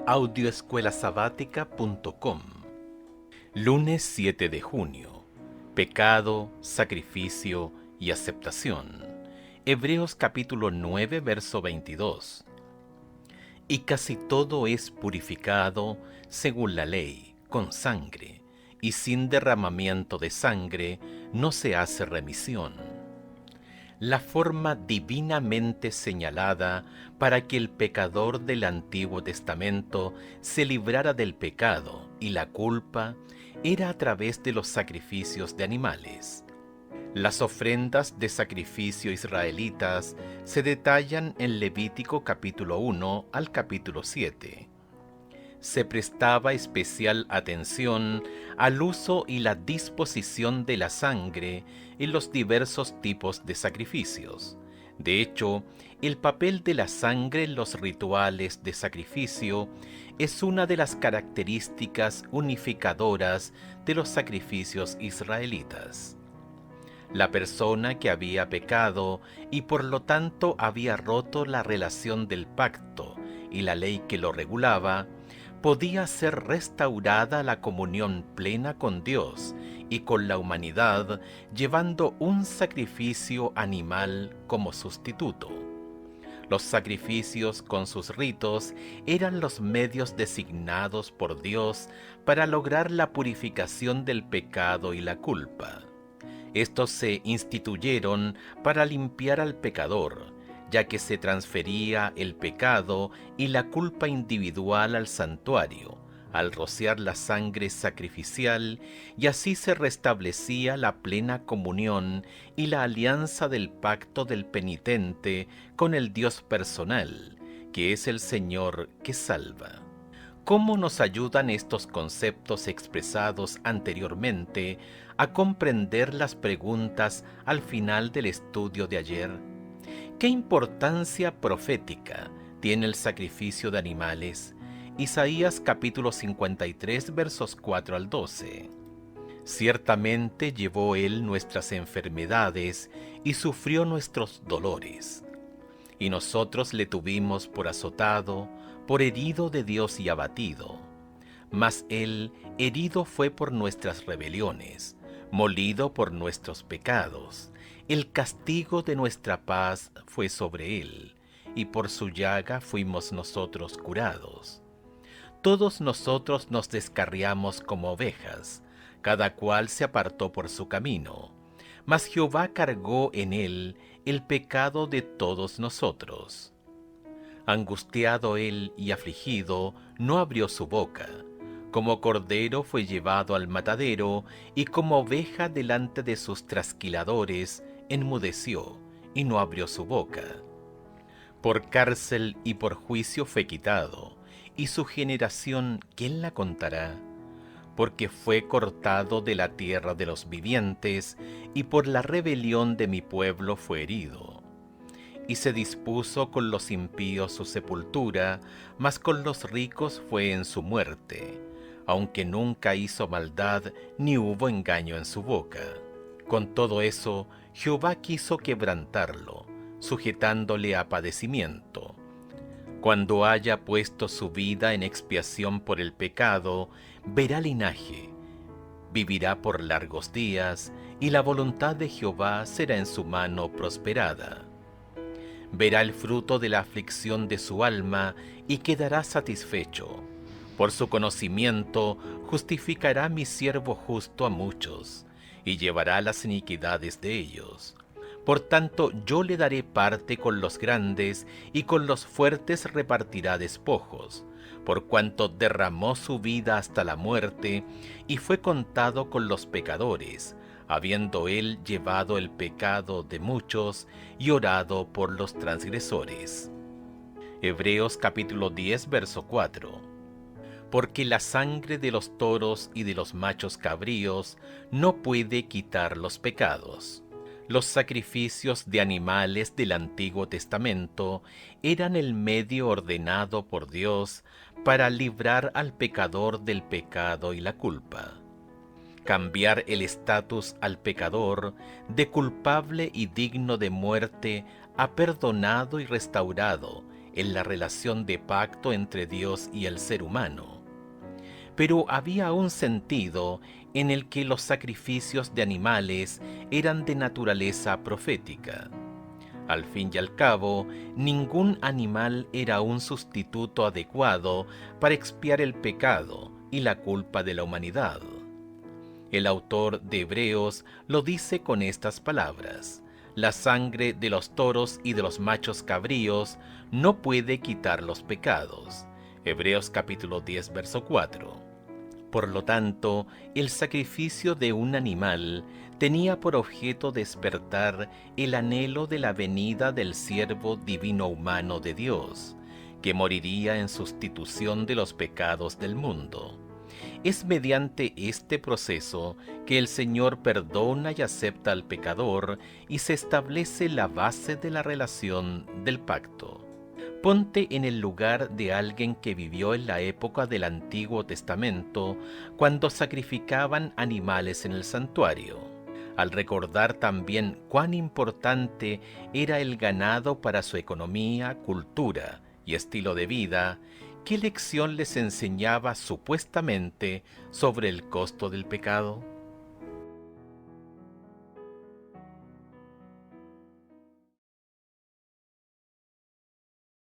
Audioescuelasabática.com. Lunes 7 de junio. Pecado, sacrificio y aceptación. Hebreos capítulo 9, verso 22. Y casi todo es purificado según la ley, con sangre, y sin derramamiento de sangre no se hace remisión. La forma divinamente señalada para que el pecador del Antiguo Testamento se librara del pecado y la culpa era a través de los sacrificios de animales. Las ofrendas de sacrificio israelitas se detallan en Levítico capítulo 1 al capítulo 7. Se prestaba especial atención al uso y la disposición de la sangre en los diversos tipos de sacrificios. De hecho, el papel de la sangre en los rituales de sacrificio es una de las características unificadoras de los sacrificios israelitas. La persona que había pecado y por lo tanto había roto la relación del pacto y la ley que lo regulaba, podía ser restaurada la comunión plena con Dios y con la humanidad, llevando un sacrificio animal como sustituto. Los sacrificios con sus ritos eran los medios designados por Dios para lograr la purificación del pecado y la culpa. Estos se instituyeron para limpiar al pecador, ya que se transfería el pecado y la culpa individual al santuario, al rociar la sangre sacrificial, y así se restablecía la plena comunión y la alianza del pacto del penitente con el Dios personal, que es el Señor que salva. ¿Cómo nos ayudan estos conceptos expresados anteriormente a comprender las preguntas al final del estudio de ayer? ¿Qué importancia profética tiene el sacrificio de animales? Isaías capítulo 53 versos 4 al 12. Ciertamente llevó él nuestras enfermedades y sufrió nuestros dolores. Y nosotros le tuvimos por azotado, por herido de Dios y abatido. Mas él herido fue por nuestras rebeliones, molido por nuestros pecados. El castigo de nuestra paz fue sobre él, y por su llaga fuimos nosotros curados. Todos nosotros nos descarriamos como ovejas, cada cual se apartó por su camino. Mas Jehová cargó en él el pecado de todos nosotros. Angustiado él y afligido, no abrió su boca. Como cordero fue llevado al matadero, y como oveja delante de sus trasquiladores, enmudeció, y no abrió su boca. Por cárcel y por juicio fue quitado, y su generación, ¿quién la contará? Porque fue cortado de la tierra de los vivientes, y por la rebelión de mi pueblo fue herido. Y se dispuso con los impíos su sepultura, mas con los ricos fue en su muerte, aunque nunca hizo maldad, ni hubo engaño en su boca. Con todo eso, Jehová quiso quebrantarlo, sujetándole a padecimiento. Cuando haya puesto su vida en expiación por el pecado, verá linaje, vivirá por largos días, y la voluntad de Jehová será en su mano prosperada. Verá el fruto de la aflicción de su alma, y quedará satisfecho. Por su conocimiento justificará mi siervo justo a muchos, y llevará las iniquidades de ellos. Por tanto, yo le daré parte con los grandes, y con los fuertes repartirá despojos, por cuanto derramó su vida hasta la muerte, y fue contado con los pecadores, habiendo él llevado el pecado de muchos, y orado por los transgresores. Hebreos capítulo 10, verso 4. Porque la sangre de los toros y de los machos cabríos no puede quitar los pecados. Los sacrificios de animales del Antiguo Testamento eran el medio ordenado por Dios para librar al pecador del pecado y la culpa. Cambiar el estatus al pecador de culpable y digno de muerte a perdonado y restaurado en la relación de pacto entre Dios y el ser humano. Pero había un sentido en el que los sacrificios de animales eran de naturaleza profética. Al fin y al cabo, ningún animal era un sustituto adecuado para expiar el pecado y la culpa de la humanidad. El autor de Hebreos lo dice con estas palabras: la sangre de los toros y de los machos cabríos no puede quitar los pecados. Hebreos capítulo 10, verso 4. Por lo tanto, el sacrificio de un animal tenía por objeto despertar el anhelo de la venida del siervo divino humano de Dios, que moriría en sustitución de los pecados del mundo. Es mediante este proceso que el Señor perdona y acepta al pecador y se establece la base de la relación del pacto. Ponte en el lugar de alguien que vivió en la época del Antiguo Testamento, cuando sacrificaban animales en el santuario. Al recordar también cuán importante era el ganado para su economía, cultura y estilo de vida, ¿qué lección les enseñaba supuestamente sobre el costo del pecado?